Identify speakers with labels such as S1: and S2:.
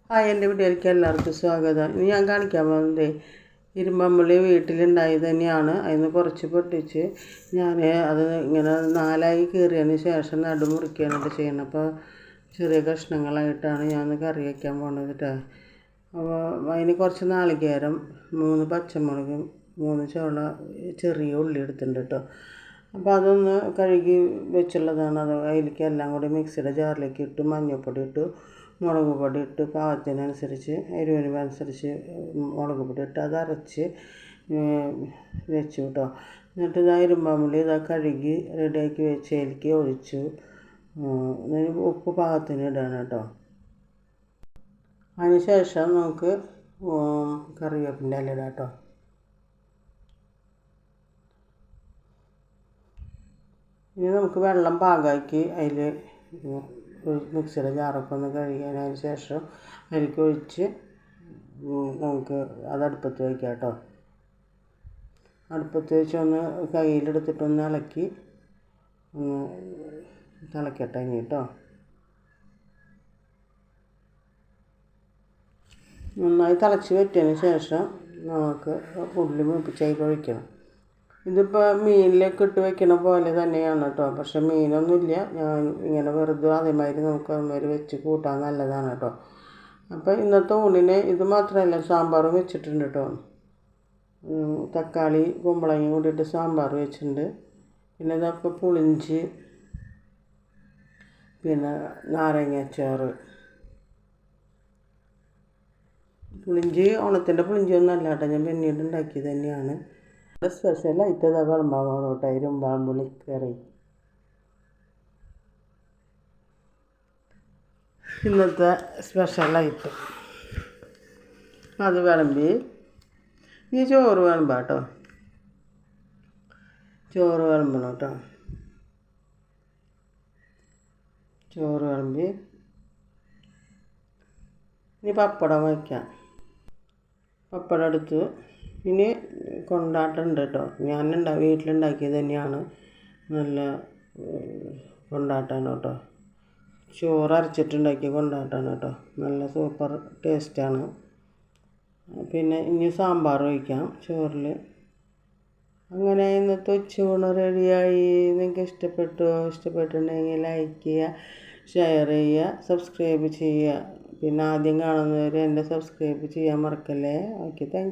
S1: Hi, എൻ്റെ വീട്ടിലേക്ക് എല്ലാവർക്കും സ്വാഗതം. ഇനി ഞാൻ കാണിക്കാൻ പോകുന്നത് ഇരുമ്പമ്പുളി വീട്ടിലുണ്ടായത് തന്നെയാണ്. അതിന് കുറച്ച് പൊട്ടിച്ച് ഞാൻ അത് ഇങ്ങനെ 4ആയി കീറിയതിന് ശേഷം നടുമുറിക്കാനായിട്ട് ചെയ്യണം. അപ്പോൾ ചെറിയ കഷ്ണങ്ങളായിട്ടാണ് ഞാൻ കറി വയ്ക്കാൻ പോകുന്നത് കേട്ടോ. അപ്പോൾ അതിന് കുറച്ച് നാളികേരം, 3 പച്ചമുളകും 3 ചുവന്ന ചെറിയ ഉള്ളി എടുത്തിട്ടുണ്ട് കേട്ടോ. അപ്പോൾ അതൊന്ന് കഴുകി വെച്ചുള്ളതാണ്. അത് അതിലേക്ക് എല്ലാം കൂടി മിക്സിയുടെ ജാറിലേക്ക് ഇട്ട് മഞ്ഞൾപ്പൊടി ഇട്ട് മുളക് പൊടി ഇട്ട് പാകത്തിനനുസരിച്ച് എരിവിനനുസരിച്ച് മുളക് പൊടി ഇട്ട് അത് അരച്ച് വെച്ചു കേട്ടോ. എന്നിട്ട് ഇതാ ഇരുമ്പമ്പുളി കഴുകി റെഡിയാക്കി വെച്ചതിലേക്ക് ഒഴിച്ചു. ഉപ്പ് പാകത്തിന് ഇടണം കേട്ടോ. അതിന് ശേഷം നമുക്ക് കറിവേപ്പിൻ്റെ ഇല ഇടാം കേട്ടോ. ഇനി നമുക്ക് വെള്ളം പാകമാക്കി അതിൽ മിക്സിയുടെ ജാറൊക്കെ ഒന്ന് കഴുകിയതിന് ശേഷം അതിലേക്ക് ഒഴിച്ച് നമുക്ക് അത് അടുപ്പത്ത് വയ്ക്കാം കേട്ടോ. അടുപ്പത്ത് വെച്ച് ഒന്ന് കയ്യിലെടുത്തിട്ടൊന്ന് ഇളക്കി ഒന്ന് തിളക്കട്ടെ ഇനി കേട്ടോ. നന്നായി തിളച്ച് വറ്റിയതിന് ശേഷം നമുക്ക് ഉള്ളി മൂപ്പിച്ചതിലേക്ക് ഒഴിക്കണം. ഇതിപ്പോൾ മീനിലേക്ക് ഇട്ട് വെക്കണ പോലെ തന്നെയാണ് കേട്ടോ. പക്ഷെ മീനൊന്നുമില്ല, ഞാൻ ഇങ്ങനെ വെറുതെ അതേമാതിരി നമുക്ക് അതുമാതിരി വെച്ച് കൂട്ടാൻ നല്ലതാണ് കേട്ടോ. അപ്പോൾ ഇന്നത്തെ ഊണിന് ഇത് മാത്രമല്ല, സാമ്പാറും വെച്ചിട്ടുണ്ട് കേട്ടോ. തക്കാളി കുമ്പളങ്ങയും കൂടിയിട്ട് സാമ്പാർ വെച്ചിട്ടുണ്ട്. പിന്നെ ഇതൊക്കെ പുളിഞ്ചി, പിന്നെ നാരങ്ങാച്ചാറ്. പുളിഞ്ചി ഓണത്തിൻ്റെ പുളിഞ്ചിയൊന്നും അല്ല കേട്ടോ, ഞാൻ പിന്നീട് ഉണ്ടാക്കിയത് തന്നെയാണ്. സ്പെഷ്യലായിട്ട് ഇതാ വിളമ്പാൻ കേട്ടോ, ഇരുമ്പമ്പുളി കറി. ഇന്നത്തെ സ്പെഷ്യലായിട്ട് അത് വിളമ്പി ഈ ചോറ് വിളമ്പാം കേട്ടോ. ചോറ് വിളമ്പണം കേട്ടോ. ചോറ് വിളമ്പി ഇനി പപ്പടം വയ്ക്കാം. പപ്പടം എടുത്ത് ഇനി കൊണ്ടാട്ടമുണ്ട് കേട്ടോ. വീട്ടിലുണ്ടാക്കിയത് തന്നെയാണ്. നല്ല കൊണ്ടാട്ടമാണ് കേട്ടോ. ചോറ് അരച്ചിട്ടുണ്ടാക്കിയ കൊണ്ടാട്ടമാണ് കേട്ടോ. നല്ല സൂപ്പർ ടേസ്റ്റാണ്. പിന്നെ ഇനി സാമ്പാർ ഒഴിക്കാം ചോറിൽ. അങ്ങനെ ഇന്നത്തെ ഉച്ചയൂണ് റെഡിയായി. നിങ്ങൾക്ക് ഇഷ്ടപ്പെട്ടിട്ടുണ്ടെങ്കിൽ ലൈക്ക് ചെയ്യുക, ഷെയർ ചെയ്യുക, സബ്സ്ക്രൈബ് ചെയ്യുക. പിന്നെ ആദ്യം കാണുന്നവർ എന്നെ സബ്സ്ക്രൈബ് ചെയ്യാൻ മറക്കല്ലേ. Okay, thank you.